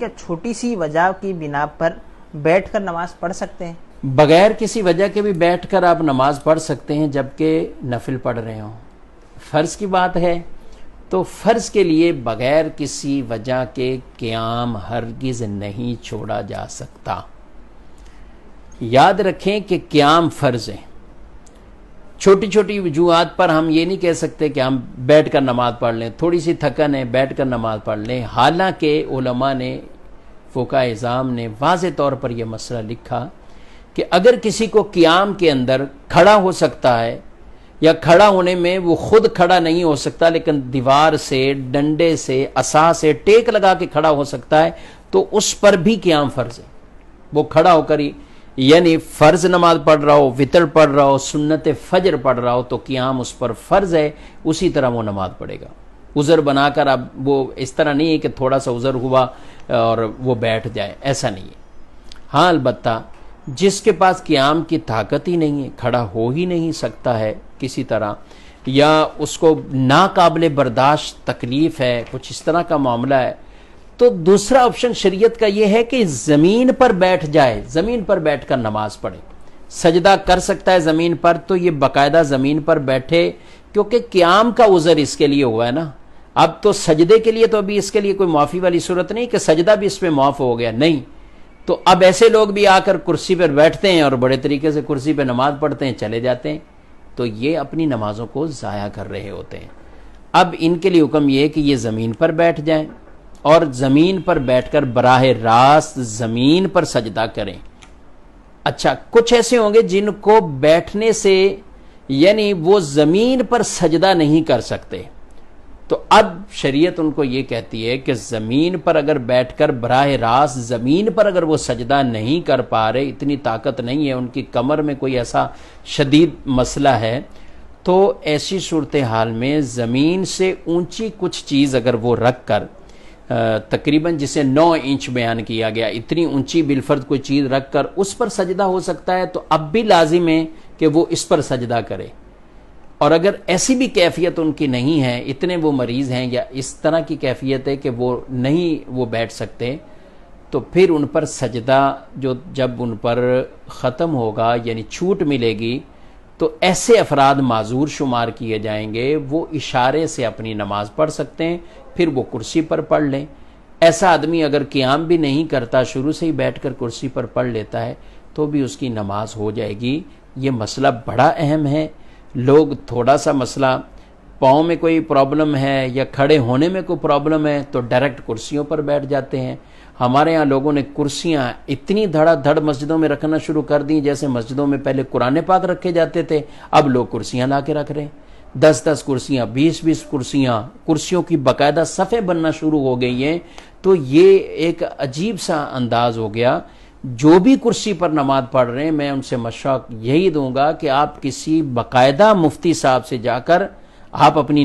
کیا چھوٹی سی وجہ کی بنا پر بیٹھ کر نماز پڑھ سکتے ہیں؟ بغیر کسی وجہ کے بھی بیٹھ کر آپ نماز پڑھ سکتے ہیں جبکہ نفل پڑھ رہے ہوں. فرض کی بات ہے تو فرض کے لیے بغیر کسی وجہ کے قیام ہرگز نہیں چھوڑا جا سکتا. یاد رکھیں کہ قیام فرض ہے. چھوٹی چھوٹی وجوہات پر ہم یہ نہیں کہہ سکتے کہ ہم بیٹھ کر نماز پڑھ لیں، تھوڑی سی تھکن ہے بیٹھ کر نماز پڑھ لیں. حالانکہ علماء نے، فقہاء اعظام نے واضح طور پر یہ مسئلہ لکھا کہ اگر کسی کو قیام کے اندر کھڑا ہو سکتا ہے یا کھڑا ہونے میں وہ خود کھڑا نہیں ہو سکتا لیکن دیوار سے، ڈنڈے سے، عصا سے ٹیک لگا کے کھڑا ہو سکتا ہے تو اس پر بھی قیام فرض ہے. وہ کھڑا ہو کر ہی، یعنی فرض نماز پڑھ رہا ہو، وتر پڑھ رہا ہو، سنت فجر پڑھ رہا ہو تو قیام اس پر فرض ہے، اسی طرح وہ نماز پڑھے گا. عذر بنا کر اب وہ اس طرح نہیں ہے کہ تھوڑا سا عذر ہوا اور وہ بیٹھ جائے، ایسا نہیں ہے. ہاں البتہ جس کے پاس قیام کی طاقت ہی نہیں ہے، کھڑا ہو ہی نہیں سکتا ہے کسی طرح، یا اس کو ناقابل برداشت تکلیف ہے، کچھ اس طرح کا معاملہ ہے، تو دوسرا آپشن شریعت کا یہ ہے کہ زمین پر بیٹھ جائے، زمین پر بیٹھ کر نماز پڑھے. سجدہ کر سکتا ہے زمین پر تو یہ باقاعدہ زمین پر بیٹھے، کیونکہ قیام کا عذر اس کے لیے ہوا ہے نا. اب تو سجدے کے لیے تو ابھی اس کے لیے کوئی معافی والی صورت نہیں کہ سجدہ بھی اس پہ معاف ہو گیا، نہیں. تو اب ایسے لوگ بھی آ کر کرسی پر بیٹھتے ہیں اور بڑے طریقے سے کرسی پہ نماز پڑھتے ہیں، چلے جاتے ہیں، تو یہ اپنی نمازوں کو ضائع کر رہے ہوتے ہیں. اب ان کے لیے حکم یہ ہے کہ یہ زمین پر بیٹھ جائیں اور زمین پر بیٹھ کر براہ راست زمین پر سجدہ کریں. اچھا، کچھ ایسے ہوں گے جن کو بیٹھنے سے، یعنی وہ زمین پر سجدہ نہیں کر سکتے، تو اب شریعت ان کو یہ کہتی ہے کہ زمین پر اگر بیٹھ کر براہ راست زمین پر اگر وہ سجدہ نہیں کر پا رہے، اتنی طاقت نہیں ہے، ان کی کمر میں کوئی ایسا شدید مسئلہ ہے، تو ایسی صورتحال میں زمین سے اونچی کچھ چیز اگر وہ رکھ کر، تقریباً جسے 9 انچ بیان کیا گیا، اتنی اونچی بالفرض کوئی چیز رکھ کر اس پر سجدہ ہو سکتا ہے، تو اب بھی لازم ہے کہ وہ اس پر سجدہ کرے. اور اگر ایسی بھی کیفیت ان کی نہیں ہے، اتنے وہ مریض ہیں یا اس طرح کی کیفیت ہے کہ وہ نہیں وہ بیٹھ سکتے، تو پھر ان پر سجدہ جب ان پر ختم ہوگا، یعنی چھوٹ ملے گی، تو ایسے افراد معذور شمار کیے جائیں گے. وہ اشارے سے اپنی نماز پڑھ سکتے ہیں، پھر وہ کرسی پر پڑھ لیں. ایسا آدمی اگر قیام بھی نہیں کرتا، شروع سے ہی بیٹھ کر کرسی پر پڑھ لیتا ہے تو بھی اس کی نماز ہو جائے گی. یہ مسئلہ بڑا اہم ہے. لوگ تھوڑا سا مسئلہ، پاؤں میں کوئی پرابلم ہے یا کھڑے ہونے میں کوئی پرابلم ہے تو ڈائریکٹ کرسیوں پر بیٹھ جاتے ہیں. ہمارے ہاں لوگوں نے کرسیاں اتنی دھڑا دھڑ مسجدوں میں رکھنا شروع کر دیں، جیسے مسجدوں میں پہلے قرآن پاک رکھے جاتے تھے، اب لوگ کرسیاں لا کے رکھ رہے ہیں. 10 کرسیاں، 20 کرسیاں، کرسیوں کی باقاعدہ صفیں بننا شروع ہو گئی ہیں. تو یہ ایک عجیب سا انداز ہو گیا. جو بھی کرسی پر نماز پڑھ رہے ہیں، میں ان سے مشورہ یہی دوں گا کہ آپ کسی باقاعدہ مفتی صاحب سے جا کر آپ اپنی